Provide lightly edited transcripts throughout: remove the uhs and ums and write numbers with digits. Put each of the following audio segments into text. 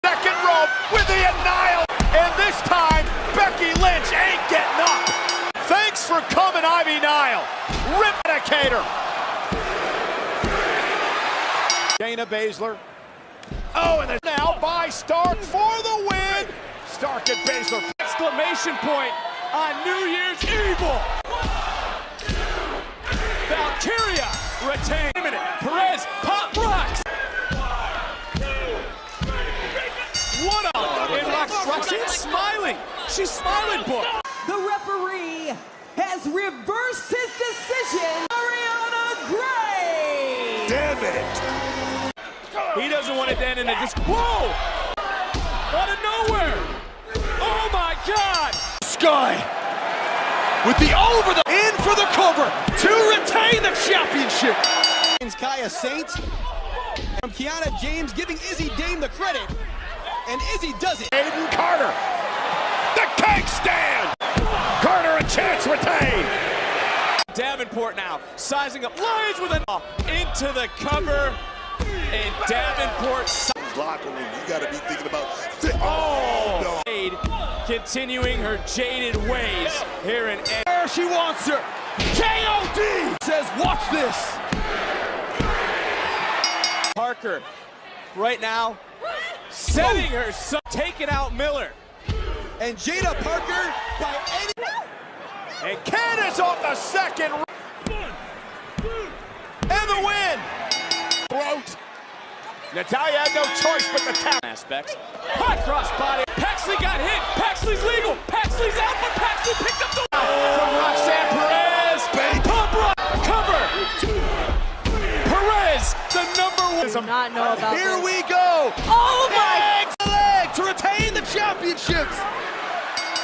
second rope with the annihilation. And this time, Becky Lynch ain't getting up. Thanks for coming, Ivy Nile. Rip-medicator. Shayna Baszler. Oh, and now by Stark for the win. Stark and Baszler. Exclamation point on New Year's Evil. Valkyria retained. A minute. Perez pop rocks. What up? And Roxanne's smiling. She's smiling, boy. The referee has reversed his decision. Ariana Gray. Damn it. He doesn't want it to end in a just. Whoa! Out of nowhere. Oh my God. Sky with the over the in for the cover to retain the championship. Kaya Saint from Kiana James giving Izzy Dame the credit, and Izzy does it. Aiden Carter, the cake stand. Carter a chance retained. Davenport now sizing up Lions with an into the cover, and Davenport locker room. You got to be thinking about. Oh no. Continuing her jaded ways here in there she wants her. KOD says, watch this. Parker, right now, setting her son, taking out Miller. And Jada Parker by any. And Candace off the second. And the win. Throat. Natalia had no choice but the tap. Aspects. Hot cross body. Paxley got hit. Paxley's legal. Paxley's out, but Paxley picked up the from Roxanne Perez. Pump rock. Cover. Perez, the number one. I did not know about Here this. we go. Oh my! Leg to retain the championships.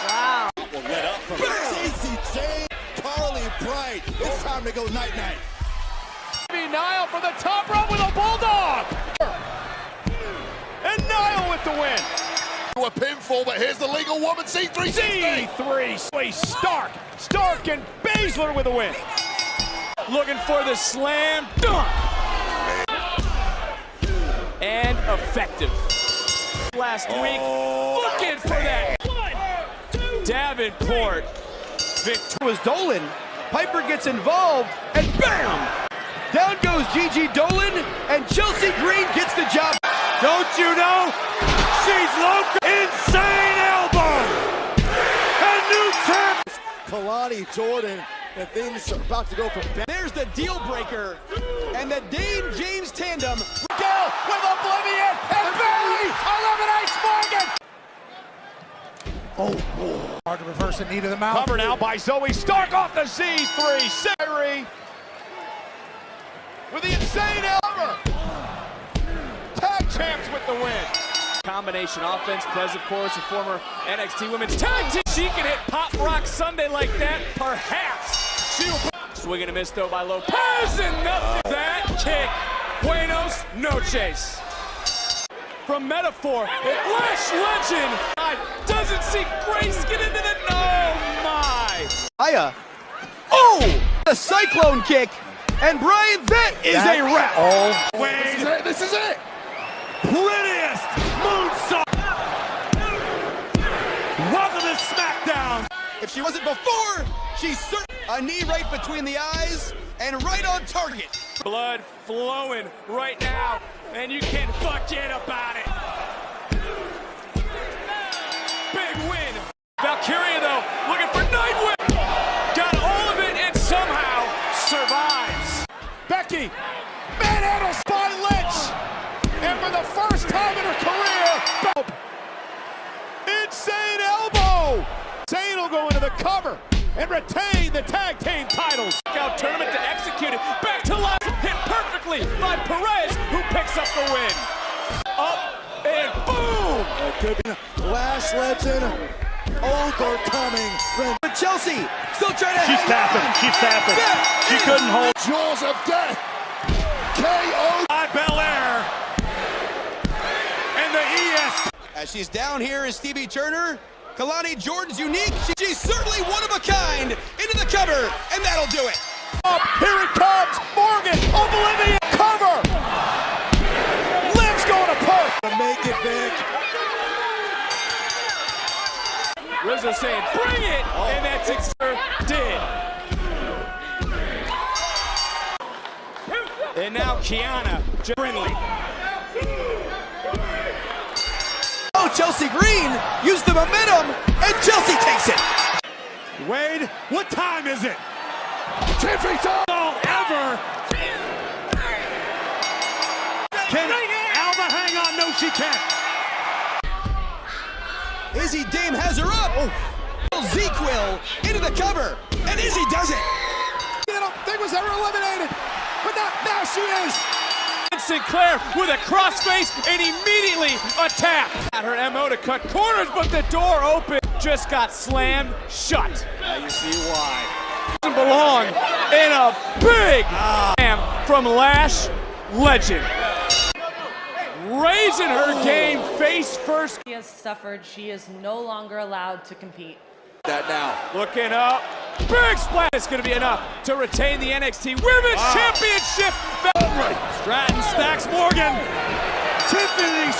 Wow. Will let up from Stacey Jane, Carly Bright. It's time to go night-night. Nile for the top rope with a bulldog. And Nile with the win. A pinfall, but here's the legal woman, C3. C3. Stark and Baszler with a win. Looking for the slam dunk. And effective. Last week, looking for that. Davenport. Victor was Dolan. Piper gets involved, and bam! Down goes Gigi Dolan, and Chelsea Green gets the job. Don't you know? She's local. Insane elbow. A new champ. Kalani Jordan, and things are about to go from bad. There's the deal breaker, and the Dane James tandem. Miguel with Oblivion, and Bailey eliminates Morgan. Oh, hard to reverse a knee to the mouth. Cover now by Zoe Stark off the Z3. Siri with the insane elbow. Tag champs with the win. Combination offense, Prez, of course, a former NXT Women's Tag Team. She can hit Pop Rock Sunday like that, perhaps. She'll swing and a miss though by Lopez, and nothing. That kick. Buenos noches. From Metaphor, Lash Legend doesn't see Grace get into the my. Aya. Oh! A cyclone kick. And Brian, that is a wrap. Wait, This is it. prettiest moonsault. Welcome to SmackDown. If she wasn't before, she's certain. A knee right between the eyes and right on target. Blood flowing right now, and you can't forget about it. Big win. Valkyria, though, looking for Nightwing. Got all of it and somehow survives. Becky, manhandles by Lynch. And for the first time in her career, insane elbow. Zayn will go into the cover and retain the tag team titles. Out tournament to execute it. Back to life. Hit perfectly by Perez, who picks up the win. Up and boom. Lash Legend, overcoming. But Chelsea still trying to. She's tapping. She couldn't hold. Jaws of death. KO. By Belair. And the ES. As she's down here is Stevie Turner. Kalani Jordan's unique. She's certainly one of a kind. Into the cover, and that'll do it. Up, here it comes. Morgan, Oblivion, cover. Liv's going to Perth. Make it big. Rizzo saying, bring it! And that's it, did. And now Kiana Brindley. Oh, Chelsea Green used the momentum, and Chelsea takes it. Wade, what time is it? Tiffany all ever. Can Alba hang on? No, she can't. Izzy Dame has her up. Zequel into the cover, and Izzy does it. I don't think was ever eliminated, but now she is. Sinclair with a crossface and immediately a tap. At her MO to cut corners, but the door open just got slammed shut. Now you see why. Doesn't belong in a big slam from Lash Legend. Raising her game face first. She has suffered. She is no longer allowed to compete. That now. Looking up. Big splash. It's going to be enough to retain the NXT Women's Championship. Stratton stacks Morgan. Tiffany.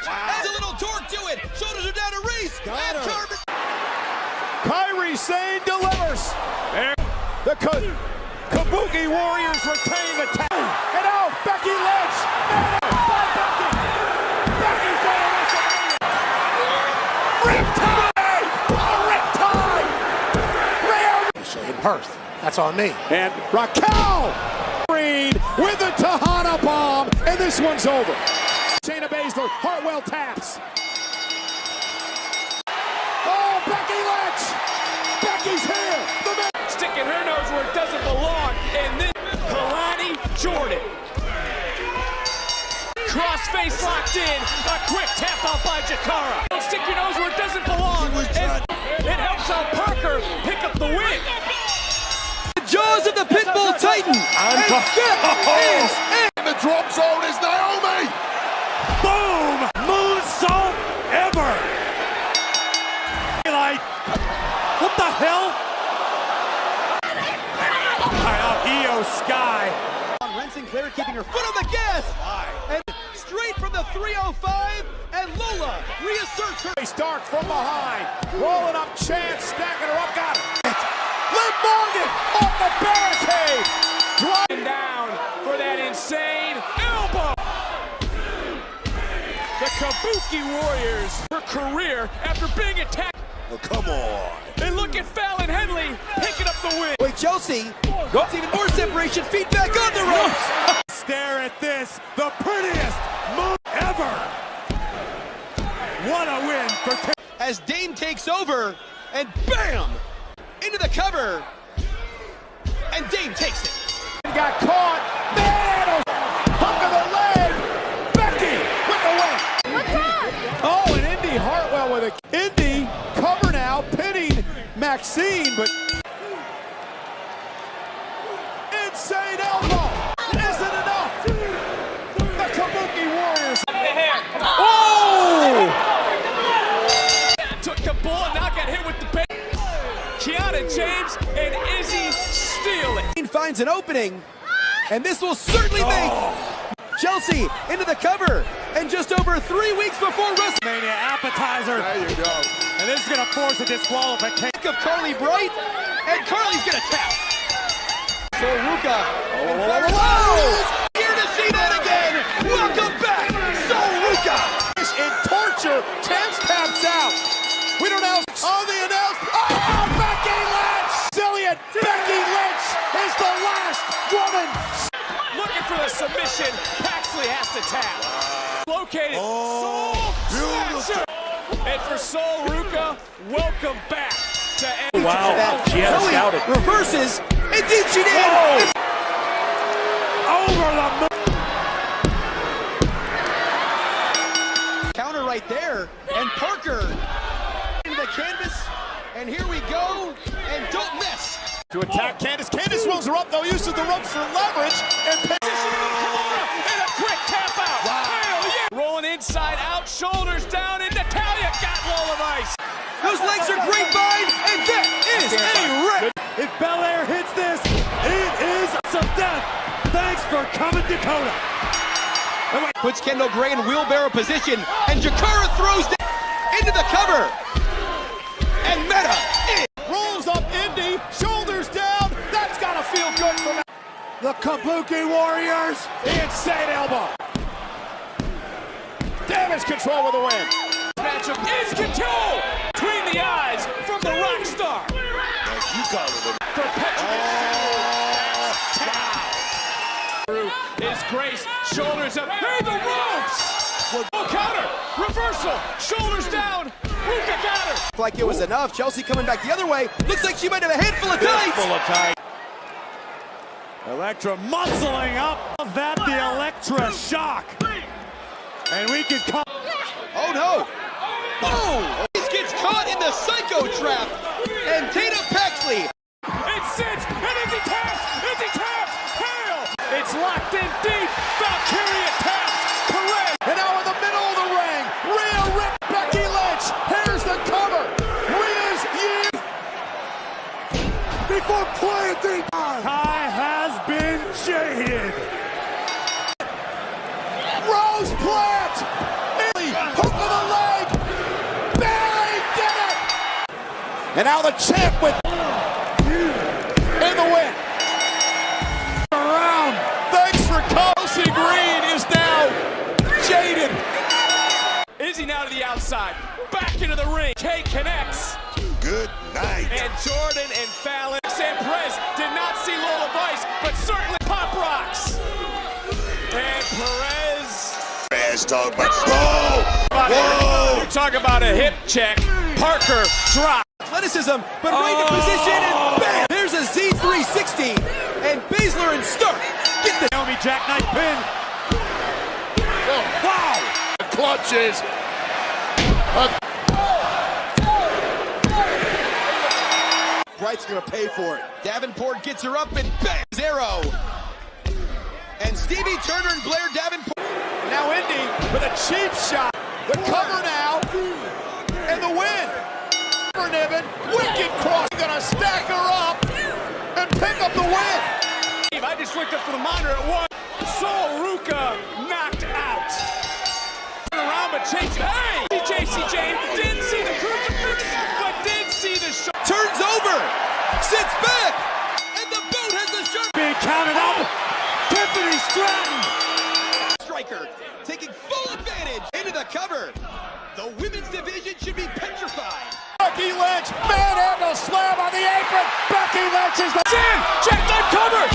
Has a little torque to it. Shoulders are down to Reese. Got And her. Kyrie Sane delivers. There. The Kabuki Warriors retain the tag. And now Becky Lynch. By Becky. Becky's going to WrestleMania. Riptide. Riptide. In Perth. That's on me. And Raquel Green with the Tejana bomb. And this one's over. Shayna Baszler. Hartwell taps. Oh, Becky Lynch. Becky's here. Sticking her nose where it doesn't belong. And then Kalani Jordan. Crossface locked in. A quick tap out by Jakara. Don't stick your nose where it doesn't belong. And it helps out Parker pick up the win. the jaws of the Pitbull Titan. And that is In the drop zone is Naomi. boom! Moonsault ever. Like, what the hell? Io Sky. Ren Sinclair keeping her foot on the gas. And straight from the 305, and Lola reasserts her. Stark from behind, rolling up Chance, stacking her up, got it. Liv Morgan off the barricade, driving down for that insane elbow. The Kabuki Warriors, her career after being attacked. Oh, come on. And look at Fallon Henley picking up the win. Wait, Chelsea, it's even more separation, feet back on the ropes. Stare at this, the prettiest move ever. What a win for As Dame takes over, and bam! Into the cover, and Dame takes it. Got caught. Man, hook of the leg. Becky with the win. Oh, and Indy Hartwell with a Indy cover now, pinning Maxine, but insane elbow. Isn't enough. The Kabuki Warriors. Oh! Took the ball and now got hit with the bait. Kiana James and Izzy steal it. Finds an opening, and this will certainly make Chelsea into the cover. And just over 3 weeks before WrestleMania, Appetizer. There you go. And this is going to force a disqualification. of Carly Bright, and Carly's gonna tap. So Ruka, here to see that again. Welcome back, So Ruka. In torture, Chance taps out. We don't know. On the announcement. Oh, Becky Lynch! Zillion, Becky Lynch is the last woman. Looking for the submission. Paxley has to tap. Located. Oh, Soul beautiful. Snatcher. And for Sol Ruka, welcome back to NXT. Wow, she had it Zoe scouted. reverses. Indeed she did. Over the moon. Counter right there, and Parker into the canvas, and here we go, and don't miss. To attack Candice. Candice rolls her up, though, uses the ropes for leverage, and positioning Kimura, and a quick tap out. Hell yeah. Rolling inside out, shoulders down, and Natalya got Wall of Ice. Those legs are grapevine, and that is a wrap. If Belair hits this, it is some death. Thanks for coming, Dakota. Puts Kendall Gray in wheelbarrow position, and Jakara throws down into the cover. and Meta Rolls up Indy, shoulders down. That's gotta feel good for me. The Kabuki Warriors. The insane elbow. Damage control with the win. Matchup is control between the eyes from the rock star. You call it. Through is Grace, shoulders up. Hey, the ropes! Oh, counter, reversal, shoulders down. Luka got her. Like it was enough. Chelsea coming back the other way. Looks like she might have a handful of tights. Electra muscling up. That the Electra shock. And we can come. Oh no! Oh! He gets caught in the psycho trap. And Tina Paxley. It sits, and Izzy taps, hail! It's locked in deep, Valkyria taps, Perez. And now in the middle of the ring, Rhea ripped Becky Lynch. Here's the cover. Rhea's year. Before planting. Kai has been jaded. Rose plant. Hook of the leg. Bailey did it. And now the champ with in the win. Around. Thanks for Chelsea Green is now jaded. Izzy now to the outside. Back into the ring. Kay connects. Good night. And Jordan and Fallon. And Perez did not see Lola Vice, but certainly Pop Rocks. And Perez. Fast talk, but whoa! You talk about a hip check. Parker drop. Athleticism, but right in position and bam! There's a Z360 and Baszler and Stark get the Naomi jackknife pin. Oh, wow! The clutches. Bright's gonna pay for it. Davenport gets her up and bam! Zero. And Stevie Turner and Blair Davenport. Now Indy with a cheap shot. The cover now. And the win. Niven, wicked cross. Gonna stack her up and pick up the win. I just looked up for the monitor at one. Sol Ruka knocked out. Around but chasing. Hey! JC Jane didn't see the crucifix, but did see the shot. Turns over, sits back, and the boat has the shirt. Being counted out. Tiffany Stratton. striker taking full advantage into the cover. The women's division should be petrified. Becky Lynch, manhandle slam on the apron. Becky Lynch is the in. Jackknife covered.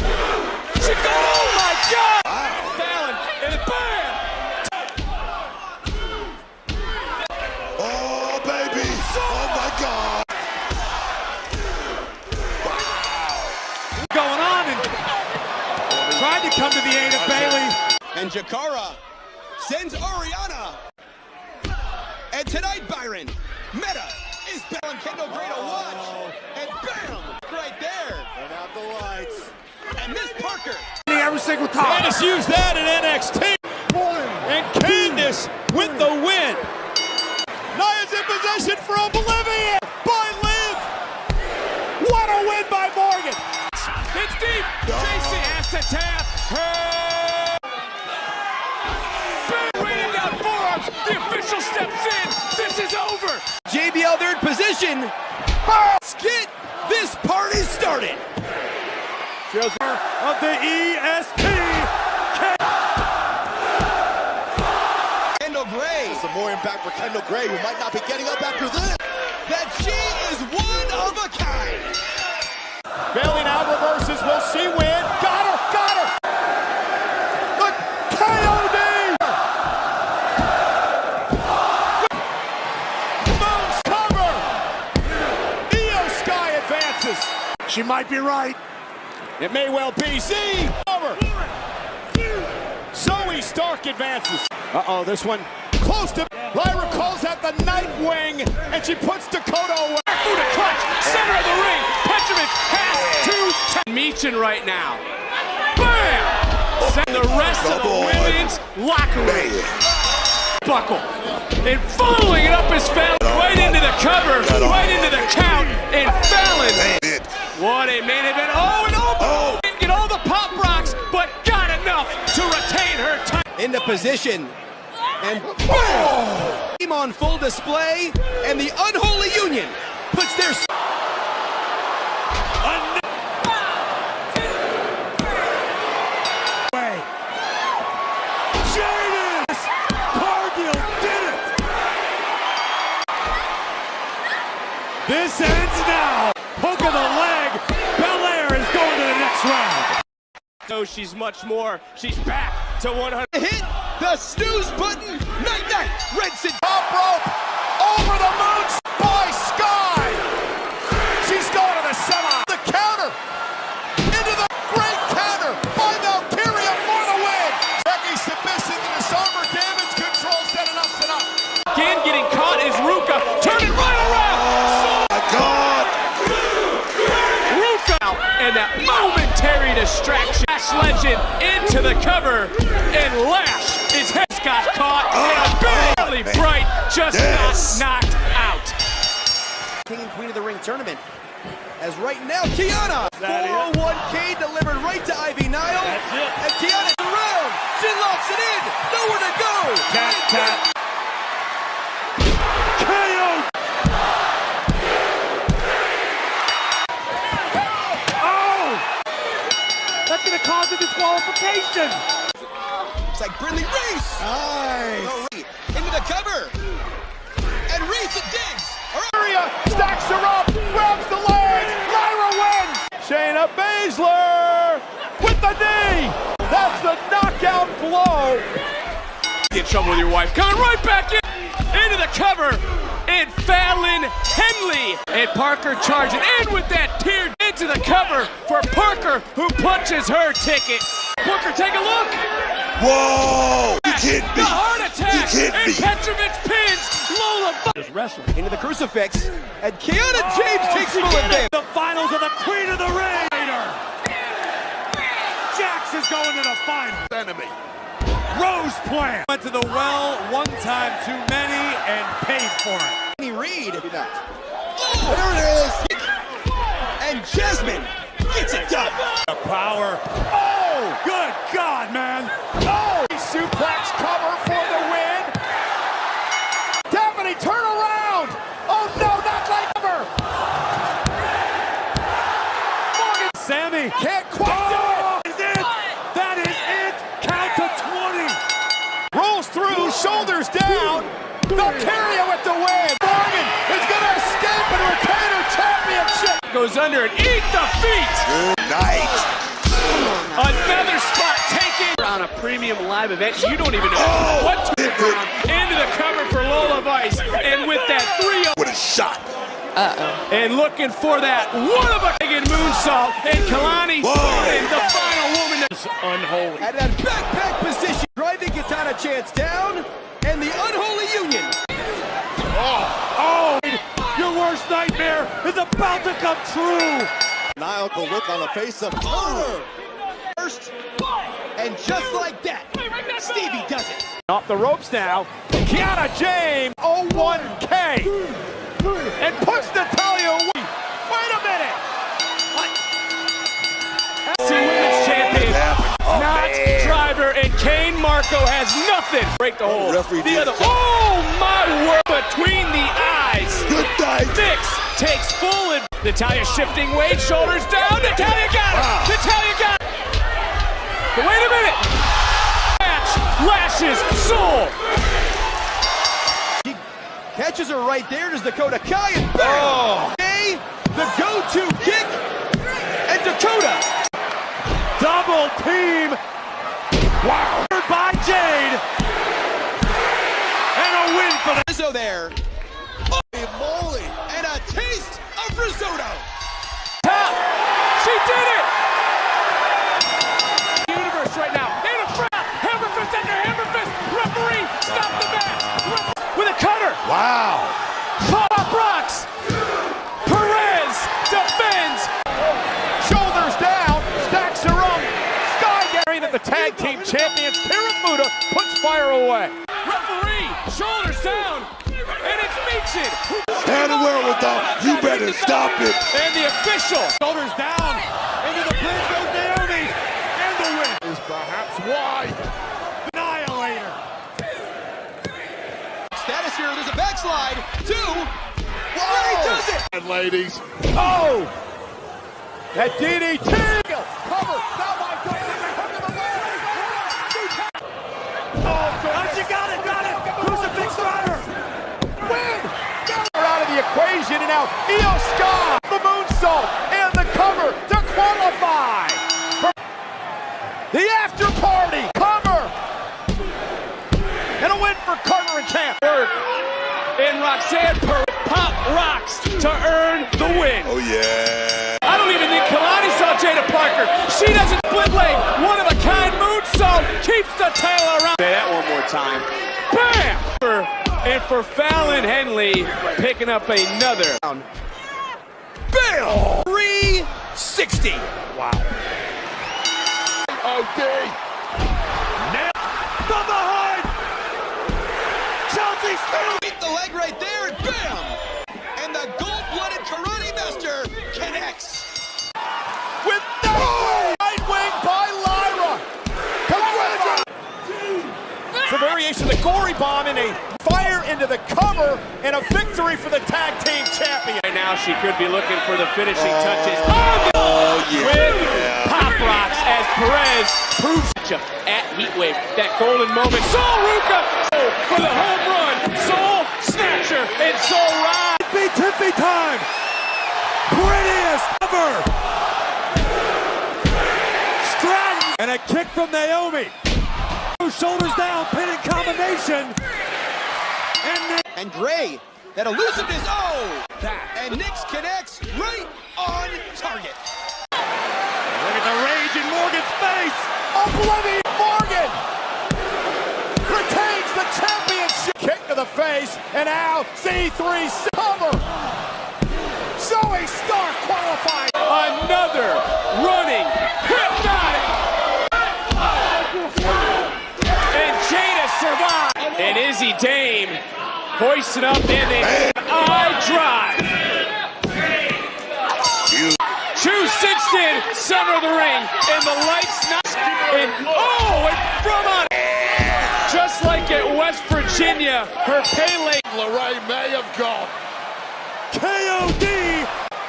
She goes, oh my God! Fallon and bam! Oh baby! Oh my God! Going on and tried to come to the aid of Bailey. And Jakara sends Ariana. And tonight, Byron, Meta is Bell Kendall Gray to watch. And bam! Right there. Turn out the lights. And Miss Parker. Every single time. Candice used that in NXT. And Candice with the win. Nia's in position for Oblivion by Liv. What a win by Morgan. It's deep. JC has to tap. Raining down forearms. The official steps in. This is over. JBL third position. Skit. This party started. Of the EST. Kendall Gray. Some more impact for Kendall Gray, who might not be getting up after this. That she is one of a kind. Bailey now reverses. Will she win? Got her. Got her. Look. KOD. Moves cover. Io Sky advances. She might be right. It may well be. Z over. Zoe Stark advances. Uh-oh, this one close to. Lyra calls out the Nightwing, and she puts Dakota away. Through the clutch, center of the ring. Petrovic has to Meechin right now. Bam! Send the rest of the women's locker room. Buckle. And following it up is Fallon. Right into the cover, right into the count, and Fallon. What a main event. Oh, and oh! Didn't get all the pop rocks, but got enough to retain her title. Into position. And team on full display. And the unholy union puts their... This ends now. Poke of the leg. Belair is going to the next round. So she's much more. She's back to 100. Hit the snooze button. Night night. Redson. Top rope. Over the moon by Sky. She's going to the semi. The counter. Into the great counter by Valkyria for the win. Becky submission to disarmer damage control. Set enough enough. Again getting caught is Ruka. Turn it right around. God. Ruka. And that momentary distraction. Lash Legend into the cover. And Lash, his head got caught. And barely bright. Just not knocked out. King and Queen of the Ring tournament. As right now, Kiana. 401k delivered right to Ivy Nile. That's it. And Kiana's around. She locks it in. Nowhere to go. Tap. KO. That's going to cause a disqualification. It's like Brindley Reese. Nice. Oh, into the cover. And Reese digs. Area stacks her up, grabs the legs. Lyra wins. Shayna Baszler with the knee. That's the knockout blow. Get in trouble with your wife. Coming right back into the cover. And Fallon Henley. And Parker charging in with that tear into the cover for Parker, who punches her ticket. Parker, take a look. Whoa! You kidding me? The heart attack. You kidding And me? Petrovic pins Lola. Just wrestling into the crucifix. And Kiana James takes full advantage. The finals of the Queen of the Ring. Jax is going to the final. Enemy. Rose Plan went to the well one time too many and paid for it. Reed. Oh, there it is. And Jasmine gets it done. The power. Oh, good God, man. Oh, suplex cover for the win. Tiffany, turn around. Oh no, not like ever. Morgan Sammy can't quite do it. Is it? That is it. Count to 20. Rolls through, shoulders down. Valkyria with the win. Morgan is going to escape and retain her championship. Goes under and eat the feet. Good night. Another spot taken on a premium live event. You don't even know what to do. Into the cover for Lola Vice. And with that 3-0. What a shot. And looking for that one-of-a-kind moonsault. And Kalani. And the final woman that's unholy. At that backpack position, driving Katana Chance down. And the unholy union. Oh, your worst nightmare is about to come true. Maniacal look on the face of Turner. First, and just like that, Stevie does it. Off the ropes now. Kiana James, 01K. And puts Natalya away. Wait a minute. See women's champion. Not Driver, and Kane Marco has nothing. Break the hold. The other. Oh my word! Between the eyes. Good night. Fix takes full. And Natalya shifting weight, shoulders down. Natalya got it. Natalya got it. But wait a minute. Match lashes soul. He catches her right there. Does Dakota Kai and bam! Okay, the go-to kick, and Dakota. Double team. Wow. By Jade. And a win for the Rizzo there. Holy moly. And a taste of risotto. She did it! Universe right now. In a front. Hammer fist after hammer fist. Referee, stop the match. With a cutter. Wow. Pop rocks. Perez defends. Shoulders down, stacks her up. Sky Gary that the tag team champions, Piramuda, puts fire away. Referee, shoulders down. And it's Meechin. Had a wherewithal, you better stop it. And the official. Shoulders down. Into the bridge goes Naomi. And the win is perhaps why. Annihilator. Status here, there's a backslide. 2. Well, he does it. Ladies. Oh! That DDT! Cover! Now by Oh, you got it! Who's the big strider? Win! Out of the equation, and now Io Sky, the moonsault, and the cover to qualify. The after party, cover! And a win for Carter and Camp. And Roxanne pop rocks to earn the win. Oh, yeah. I don't even think Kalani saw Jada Parker. She doesn't split leg. One of a kind moonsault keeps the tail around. Say that one more time. Bam! And for Fallon Henley picking up another. BELLE 360. Wow. Okay. Nail from behind. Chelsea still. Beat the leg right there, and bam! And the gold-blooded karate master connects. With no right wing by Lyra. Congratulations. It's a variation of the gory bomb and a fire into the cover and a victory for the tag team champion. Right now she could be looking for the finishing touches. Oh, yeah. With pop rocks as Perez proves at Heatwave. That golden moment. Soul Ruka for the home run. Soul Snatcher and Soul Ride. Tiffy time! Prettiest ever! Stratton! And a kick from Naomi. Shoulders down, pinning combination. And Gray, that elusiveness, oh! And Nix connects right on target. Look at the rage in Morgan's face! Oblivion Morgan retains the championship. Kick to the face, and now C3 cover. Zoe Stark qualifying. Another running hypnotic. And Jada survived. And Izzy Dame hoisted up in the eye drive. 2-6 center of the ring, and the lights not. And from on. Just like at West Virginia, her Pele. LeRae may have gone. KOD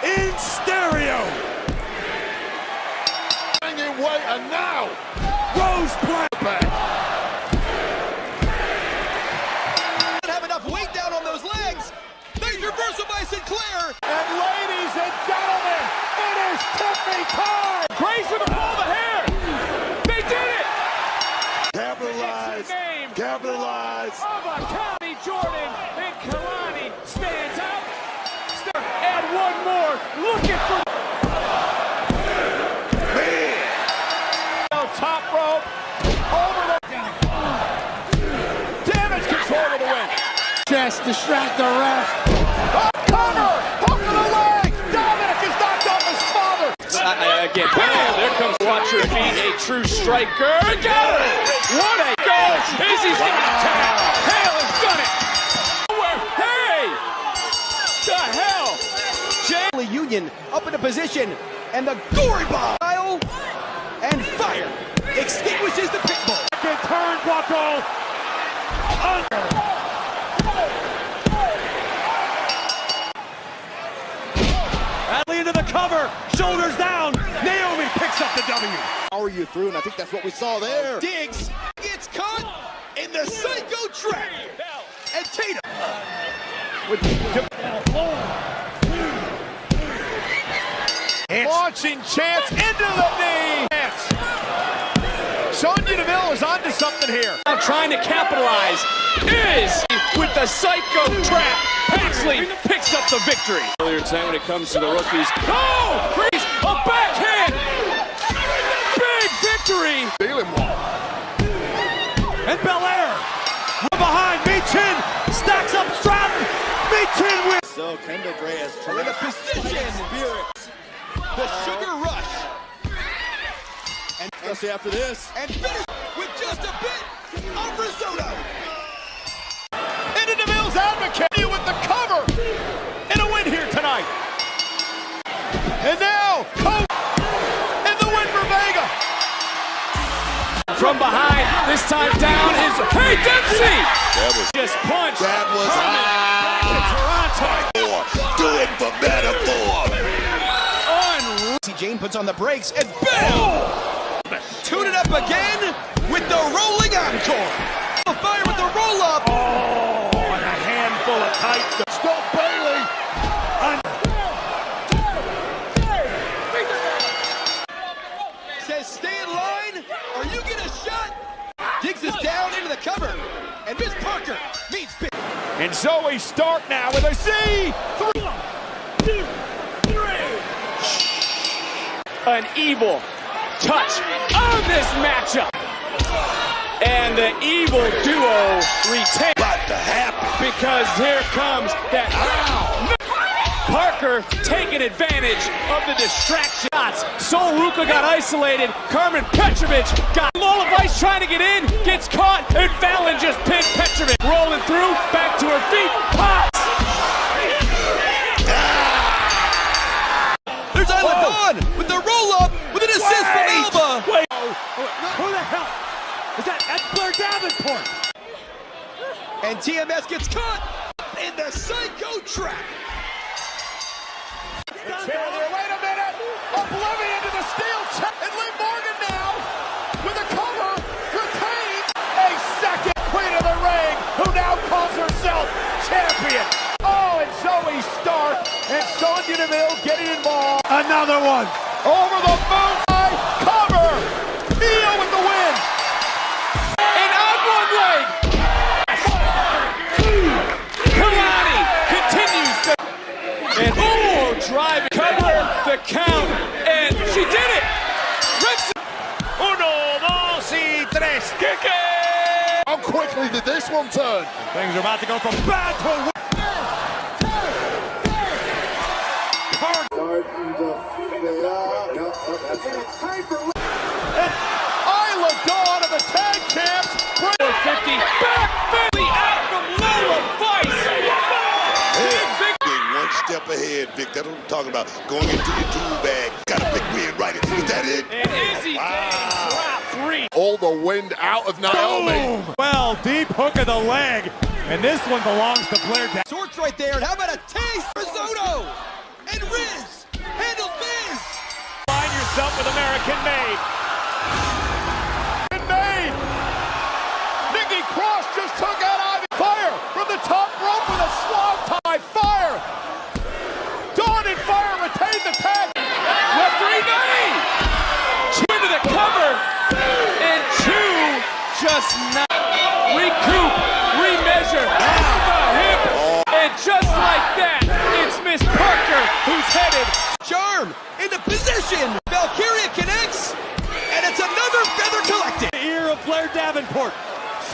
in stereo. Hanging way, and now Rose plant back. Doesn't have enough weight down on those legs. Nice reversal by Sinclair. And ladies and gentlemen, it is Tiffany time. Grace with a pull of the hair. They did it. Capitalize. Capitalize. County Jordan and Kalani stands out. And one more. Looking for. Top rope. Over the. Damage control to the win. Just distract the ref. Cover. Hook to the leg. Dominic is knocked off his father. Again, bam, there comes Watch Her Feet, a true striker. Got her! What a goal! Izzy's got a tag. Hale has done it. Hey! The hell? Union up into position, and the gory bomb. And fire extinguishes the pit bull. Second turnbuckle. Adley into the cover. Shoulders down. Naomi picks up the W. Power you through, and I think that's what we saw there. Diggs gets caught in the psycho trap. And Tatum. Launching Chance into the knee. Sonya Deville is onto something here. Now trying to capitalize is with the psycho trap. Paxley picks up the victory. Earlier tonight when it comes to the rookies. Oh! Freeze! A backhand! Big victory! And Belair. Behind. Michin stacks up Stratton. Michin wins. So Kendall Gray has We're in a position. spirit. The sugar rush. And Especially after this. And finish with just a bit of risotto. Into Deville's advocate with the cover. And a win here tonight. And now, Coach. And the win for Vega. From behind, this time down is Hey Dempsey! That was Just punched. That was Back to Toronto. do it for better. puts on the brakes, and bam! Tune it up again with the rolling encore. Fire with the roll-up. Oh, and a handful of tight. Still Bailey. Says stay in line or you get a shot. Digs us down into the cover. And Miss Parker meets Big. And Zoe Stark now with a Z. 3, 2, 3. An evil touch on this matchup. And the evil duo retain. About to happen. Because here comes that Parker taking advantage of the distraction. Sol Ruka got isolated. Carmen Petrovic got Lola Vice trying to get in, gets caught, and Fallon just pinned Petrovic. Rolling through, back to her feet, pops. There's Isla Dawn with the roll-up with an assist from Alba. Wait. Who the hell? That's Blair Davenport. And TMS gets caught in the psycho trap. Wait a minute! Oblivion to the steel check, and Liv Morgan now with a cover, retains a second queen of the ring, who now calls herself champion. Oh, and Zoe Stark and Sonya Deville getting involved. Another one. Over the moonlight cover. Io with the win. And on one leg. Kalani continues to. And driving, cover the count, and she did it! Uno, dos, y tres. Kick it! How quickly did this one turn? Things are about to go from bad to Isla Dawn of the tag champs. 450, back 50 out from Lola Vice. One step ahead, Vic. That's what I'm talking about. Going into your tool bag. Got a big win, right? Is that it? And Izzy drop 3. All the wind out of Naomi. boom. Well, deep hook of the leg. And this one belongs to Blair. Sorts right there. And how about a taste? Risotto. And Riz handles Miz. Find yourself with American Made. Nikki Cross just took out Ivy. Fire from the top rope with a swan tie. Fire. Dawn and Fire retain the tag. Referee Nutty! Chew to the cover, and Chew just not recoup, remeasure, the hip, and just like that, it's Miss Parker who's headed. Charm into position. Valkyria connects, and it's another feather collected. The ear of Blair Davenport.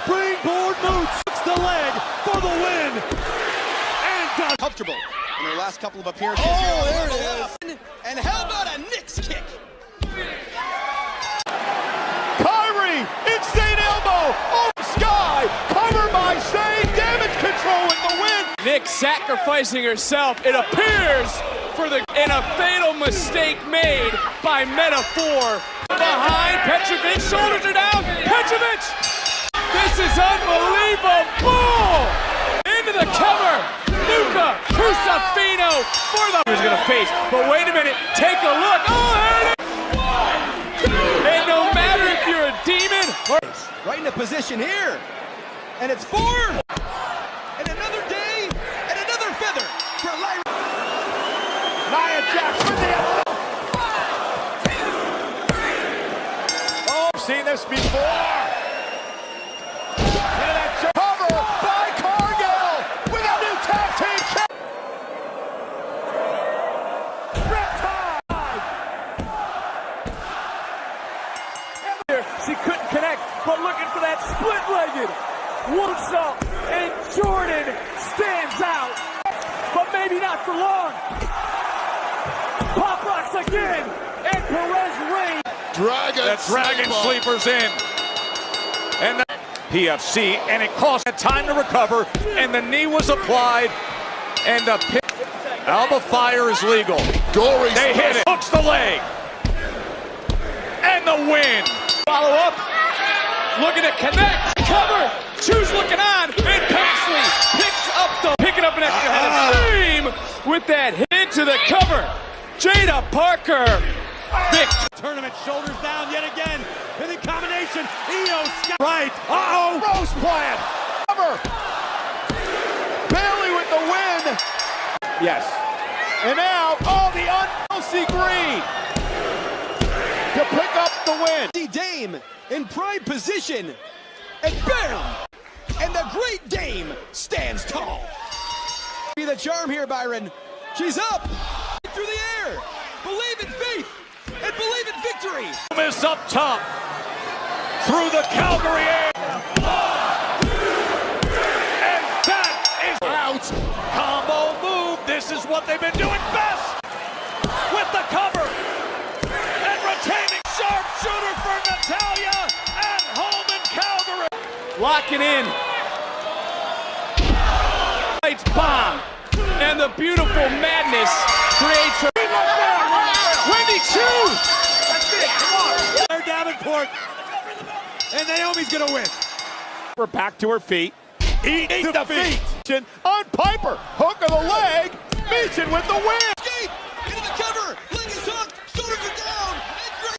Springboard moots the leg for the win. And does Comfortable in their last couple of appearances. Oh, here. there it is. And how about a Knicks kick? Kyrie, insane elbow. Oh, Sky, covered by Shane. Damage control with the win. Nick sacrificing herself, it appears, and a fatal mistake made by Metaphor. Behind Petrovic, shoulders are down, Petrovic! This is unbelievable! Into the cover, Luca Crucifino for the who's gonna face, but wait a minute, take a look, oh there it is! And no matter if you're a demon or Right into position here. And it's 4. And another day, and another feather for Lyra. Nia Jax with the Oh, I've seen this before. Cover by Cargill with a new tag team champ. she couldn't connect, but looking for that split-legged Woodsaw, and Jordan stands out, but maybe not for long. Pop rocks again, and Perez reigns. Dragon Sleeper's in. And the PFC, and it cost time to recover, and the knee was applied, and the pin. Alba Fire is legal. They hit it. Hooks the leg. And the win. Follow up, looking to connect, cover, Chew's looking on, and Paxley picking up an extra head of steam with that hit to the cover. Jada Parker Vic. Tournament shoulders down yet again. And in combination, Io Sky. Right. Uh-oh. Rose plant. Cover. Bailey with the win. Yes. And now, the Chelsea Green to pick up the win. Dame in prime position. And bam! And the Great Dame stands tall. Be the charm here, Byron. She's up through the air. Believe in faith and believe in victory. Miss up top through the Calgary air. And that is out. Combo move. This is what they've been doing best. With the cover and retaining sharpshooter for Natalya at home in Calgary. Locking in. Lights bomb. And the beautiful madness creates her. Wendy Chu! That's it, come on. Claire Davenport. And Naomi's gonna win. We're back to her feet. Eat the feet. On Piper. Hook of the leg. Meechin with the win. Escape into the cover. Leg is hooked. Shoulders are down.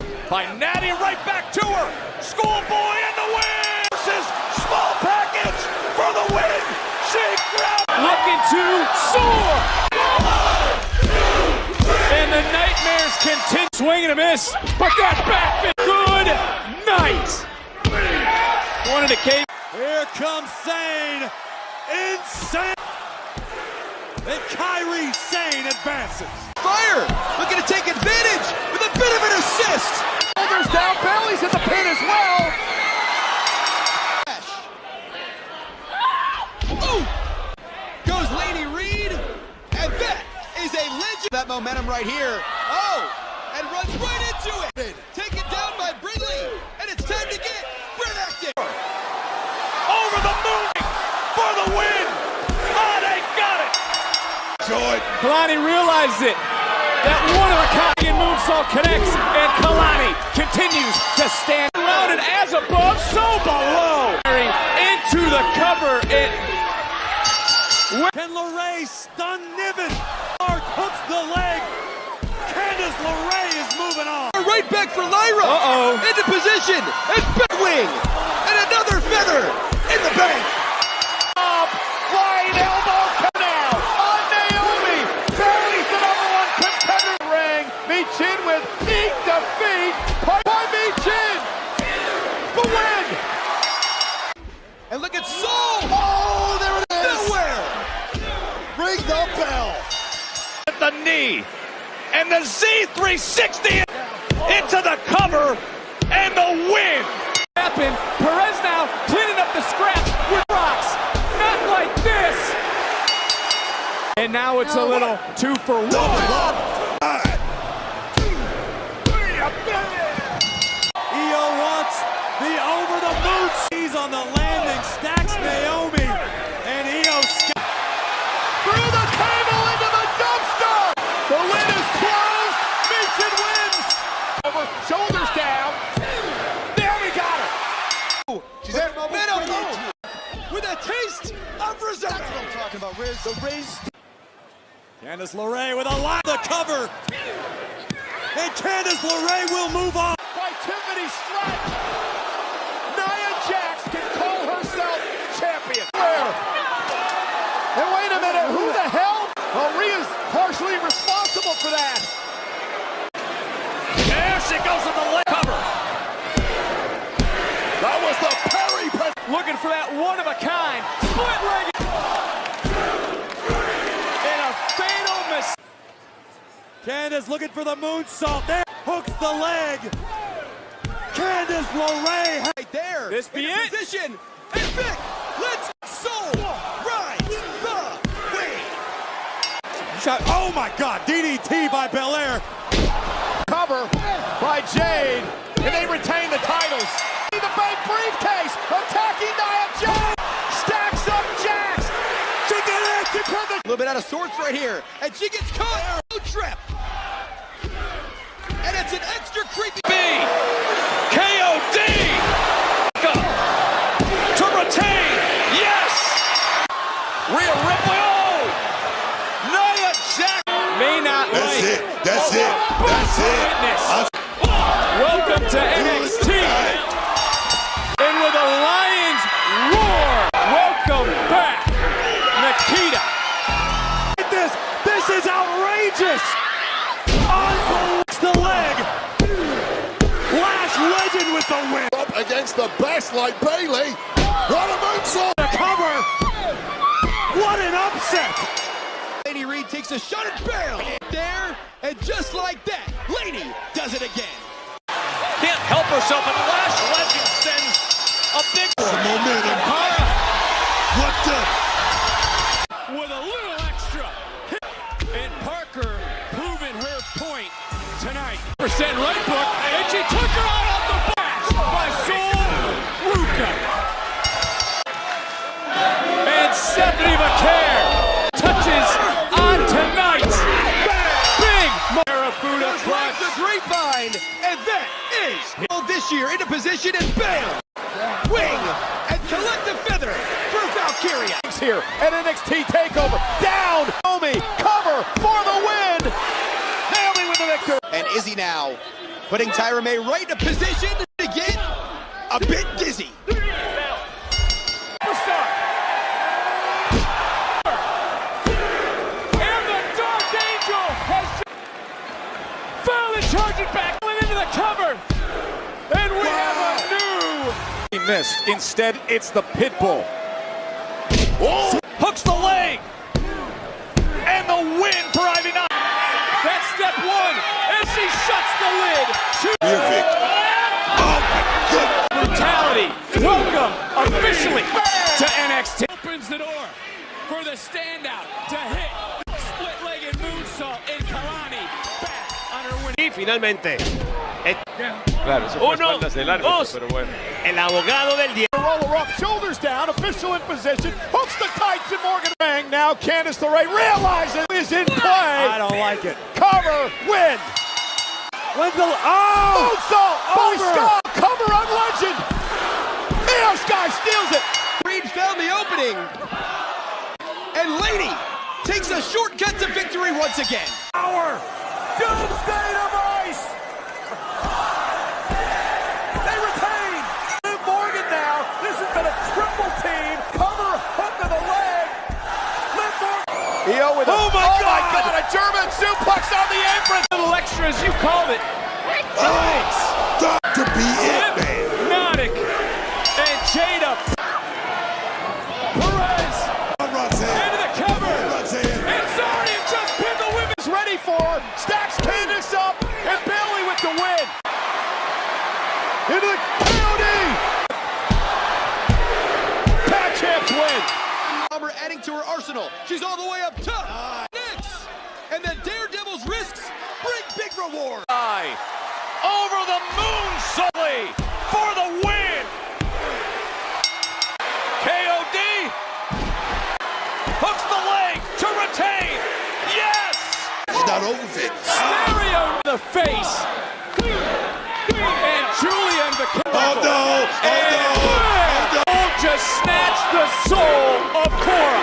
And By Natty right back to her. Schoolboy in the win. Versus small package for the win. She grabbed. Looking to soar. And the nightmares continue. Swing and a miss. But that back fit. Good night. One in the cave. Here comes Sane. Insane. And Kyrie Sane advances. Fire looking to take advantage with a bit of an assist. Shoulders down. Bailey's in the pin as well. Ooh. Goes Lady Reed. And that is a legend. That momentum right here. Oh, and runs right into it. Taken down by Brindley. And it's time to get Brent active. Over the moon for the win. Oh, they got it. Kalani realized it. That one-of-a-kind moonsault connects, and Kalani continues to stand around and as above, so below. Into the cover. Can LeRae stun Niven? Mark hooks the leg. Candice LeRae is moving on. Right back for Lyra. Uh-oh. Into position. And back wing. And another feather in the bank. Up. Flying elbow canal on Naomi. Bailey's the #1 contender. Ring. Meechin with eat the feet. By Meechin. The win. And look at Soul. Oh, there it is. Nowhere. Ring the bell. At the knee. And the Z360 into the cover. And the win. Happen. Perez now cleaning up the scratch with rocks. Not like this. And now it's a little 2 for 1. Io wants the over the moon. He's on the landing. Stacks Naomi. And Io Sky. Through the table into the dumpster. The lid is closed. Meechin wins. Over. Shoulders down. There we got her. She's at momentum. With a taste of resentment. That's what I'm talking about, Riz. The Riz. Candice LeRae with a lot of the cover. And Candice LeRae will move on. By Tiffany Stratton. Nia Jax can call herself champion. Where? And wait a minute, who the hell? Well, RHEA's partially responsible for that. There she goes with the leg cover. That was the Perry. Looking for that one-of-a-kind split-legged. And a fatal mistake. Candice looking for the moonsault. There, hooks the leg. Candice LeRae. Right there. This be in it? Position. And Vic. Let's Soul ride the wave. Shot. Oh my God. DDT by Belair. Cover by Jade. And they retain the titles. The bank briefcase. Attacking Nia Jax. Stacks up Jax. She get it. She put the A little bit out of sorts right here. And she gets caught. No trap. And it's an extra creepy. KOD to retain. Yes. Rhea Ripley. Oh. Nia Jax. May not like it. That's it. That's it. Welcome to NXT. And with a lion's roar, welcome back, Nikita. This is outrageous. Unbelievable. The leg. Last legend with the win. Up against the best like Bailey. What a moonsault. The cover. What an upset. Lady Reed takes a shot at Bale. There, and just like that, Lady does it again. Can't help herself, and Last Legend sends a big Momentum. What the? With a little extra. And Parker proving her point tonight. Percent right hook, and she took her out of the back by Sol Ruka. And Stephanie VAQUER touches on tonight's big Marabuda clutch. The grapevine, and that is this year into position and Bale. Wing and collective feather for Valkyria. Here at NXT TakeOver. Down. Naomi cover for the win. Naomi with the victory. And Izzy now putting Tyra May right in a position to get a bit dizzy. Superstar. And the Dark Angel has finally charging back into the cover. And we have a new. He missed. Instead, it's the Pitbull. Oh. Hooks the leg. And the win for Ivy Nile. That's step one. And she shuts the lid. Perfect. Oh my goodness. Brutality. Welcome officially to NXT. Opens the door for the standout to hit split-legged moonsault in Kalani back on her win. Y finalmente, Claro, eso fue espaldas del árbitro, pero bueno. el abogado del día. Roller rock, shoulders down, official in position, hooks the tights and Morgan Bang. Now Candice LeRae realizes is in play. I don't like it. Cover, win. Moonsault by Scott, cover on Legend. Io Sky steals it. Reed found the opening. And Lady takes a shortcut to victory once again. Power, doomsday device. They retain. Liv Morgan now. This has been a triple team. Cover, hook to the leg. Liv Morgan. Io with Oh my God. A German suplex on the apron. Little extras, you called it. Thanks. Got to be it, man. Hypnotic. And Jada. Perez. Into the cover. And Zarnian just pinned the women's ready for her. Stacks Candice up. And Bailey with the win. Into the KOD. Tag champs win. Bomber adding to her arsenal. She's all the way up top. Next. And then Daredevil's risks bring big reward. Over the moon, Sully, for the win. KOD hooks the leg to retain. Yes. It's not over yet. Stereo in the face. And Julian the Oh no. Oh no. just snatched the soul of Cora.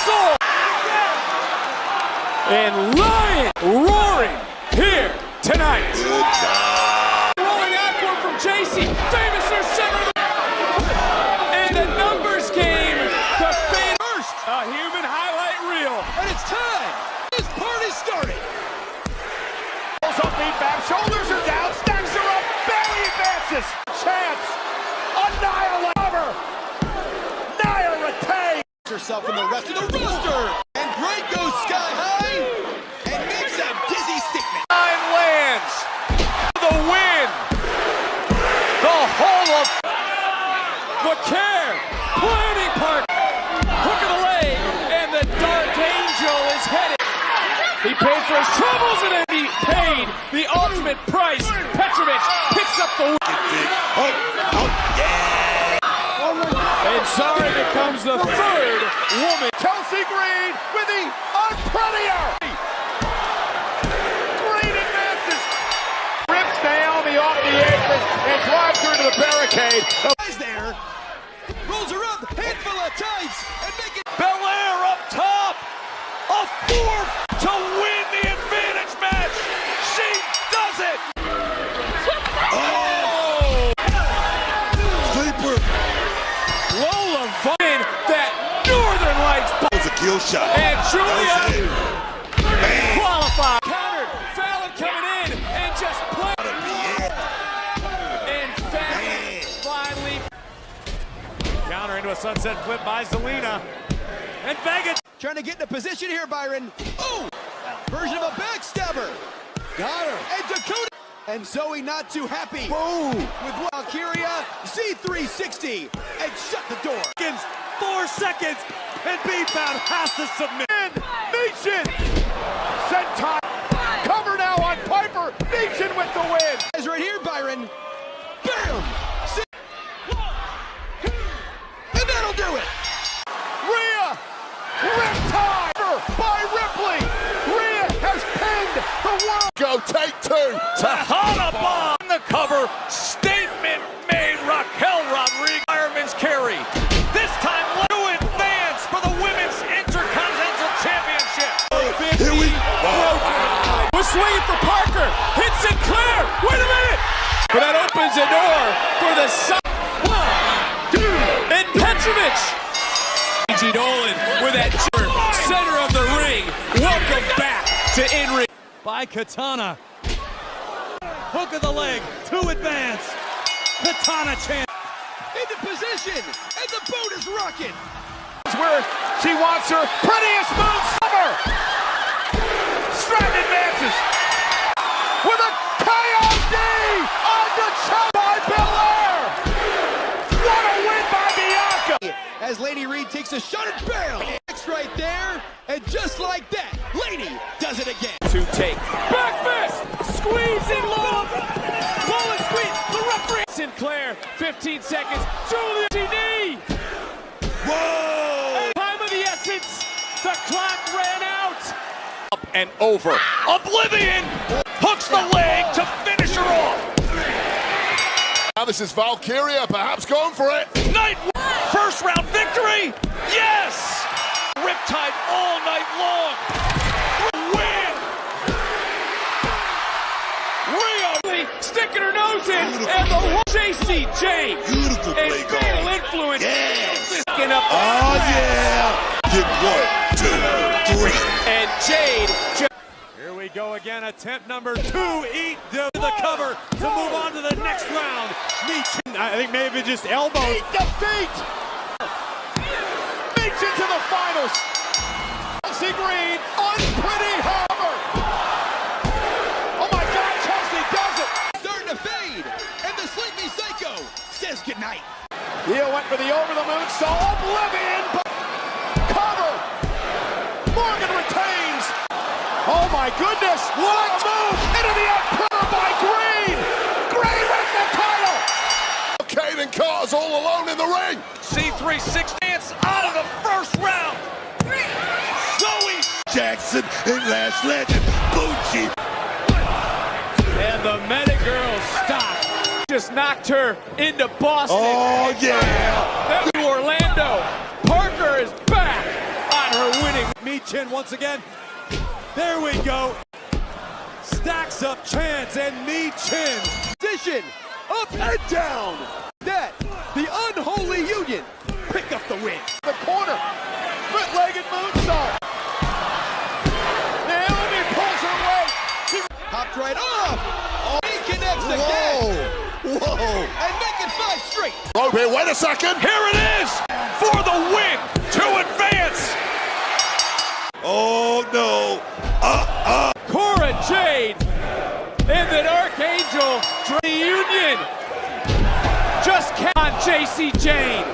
Soul. And Lion roaring here tonight. Rolling outward from JC. Famous or center. And a numbers game. The fan first. A human highlight reel. And it's time. This party started. Pulls up feet back. Shoulders are down. Stacks are up. Bailey advances. Chance. Annihilate. Nia retains. Herself and the rest of the roster. And Bright goes sky high. And makes a dizzy stickman. Nine lands. The win. The whole of VAQUER. Planning part. Hook of the leg. And the Dark Angel is headed. He paid for his troubles and then he paid the ultimate price. Petrovic picks up the win. And Zara becomes the third woman. Chelsea Green with the Unprettier. Green advances. Rips Naomi off the apron and drives her to the barricade. Guys there. Rolls her up. Handful of tights. And make it. BELLE up top. A fourth to win the advantage match. Skill shot. And Julia Man. qualified. Countered. Fallon coming in and just play. And Fallon finally. Counter into a sunset flip by Zelina. And Vega Trying to get into position here, Byron. Oh! Version of a backstabber. Got her. And Dakota. And Zoe not too happy. Boom! With Valkyria, Z360. And shut the door. 4 seconds, and B-Bound has to submit. Nation. Set time. Cover now on Piper. Nation with the win. Is right here, Byron. Bam! And that'll do it. RHEA. Riptide by Ripley. RHEA has pinned the world. Go, take two. Tahana bomb on the cover. Statement made. Raquel Rodriguez. Fireman's carry. This time, to advance for the Women's Intercontinental Championship. Here we go. Was swinging for Parker. Hit Sinclair. Wait a minute. But that opens the door for the side. 1, 2, and Petrovic. G. Dolan with that center of the ring. Welcome back to in-ring. By Katana. Hook of the leg to advance. Katana chance. Into position. And the boat is rocking. Where she wants her prettiest move ever. Stratton advances with a KOD on the choke by Belair. What a win by Bianca. As Lady Reed takes a shot and bam! Next right there, and just like that, Lady does it again. To take back fist, squeezing long, ball and squeeze. The referee Sinclair, 15 seconds. Julia TD. Whoa! Time of the essence. The clock ran out. Up and over. Oblivion hooks the leg to finish her off. Now this is Valkyria, perhaps going for it. Night first round victory. Yes. Riptide all night long. Win. RHEA sticking her nose in, and the JC Jane. Beautiful play A fatal call. influence. Yes. Sticking up. Oh, yeah. Get 1, 2, 3. And Jade. Here we go again, attempt number 2. Eat the cover to move on to the next round. I think maybe just elbows. Eat defeat. Makes it to the finals. Chelsea Green, unpretty hammer. Oh my God, Chelsea does it. Starting to fade, and the Sleepy Psycho says goodnight. Hill went for the over-the-moon, so Oblivion. Cover. Morgan retains. Oh my goodness, what a move. Into the upper by Green. Green with the title. Caden Carr's all alone in the ring. C360 out of the first round. Zoe Jackson and Last Legend. Bucci. And the Meta Girls stop. Just knocked her into Boston. Oh, yeah. To Orlando. Parker is back on her winning. Michin once again. There we go. Stacks up Chance and Michin. Position, up and down. That, the unholy union, pick up the win. The corner. Split-legged moonsault. Naomi pulls her away. Hopped right off. Oh, he connects again. Whoa. And make it 5 straight. Rope here, wait a second. Here it is for the win to advance. Oh, no. Cora Jade. And then Archangel. The Union. Just count on JC Jane.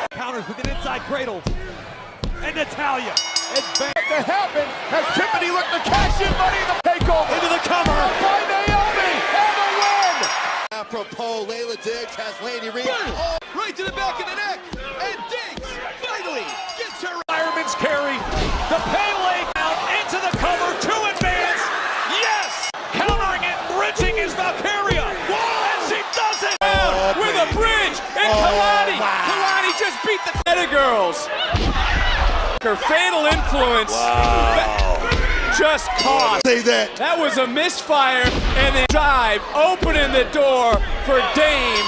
Counters with an inside cradle. And Natalia. What to happen as Tiffany looked to cash in money in the takeover. Into the cover. By Naomi and the win. Apropos, Layla Diggs has Lady Reed. Oh, right to the back of the neck. And Diggs finally gets her. Fireman's carry. The Pele out into the cover to advance. Yes! Countering it, bridging is Valkyria. And she does it! With a bridge. And Kalani. Kalani just beat the Meta Girls. Her fatal influence. Just cost. Say that. That was a misfire and then drive, opening the door for Dame.